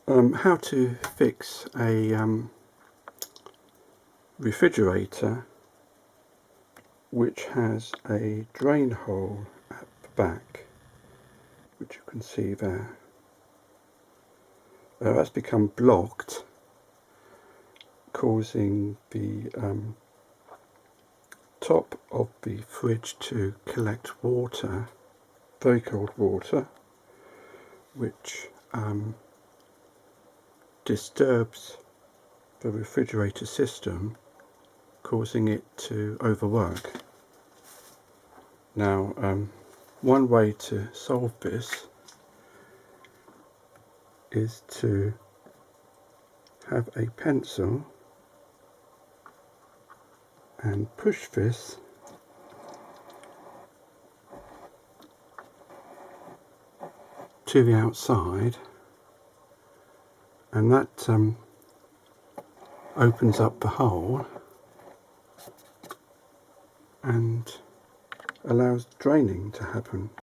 How to fix a refrigerator which has a drain hole at the back, which you can see there. That's become blocked, causing the top of the fridge to collect water, very cold water, which disturbs the refrigerator system, causing it to overwork. Now, one way to solve this is to have a pencil and push this to the outside, and that opens up the hole and allows draining to happen.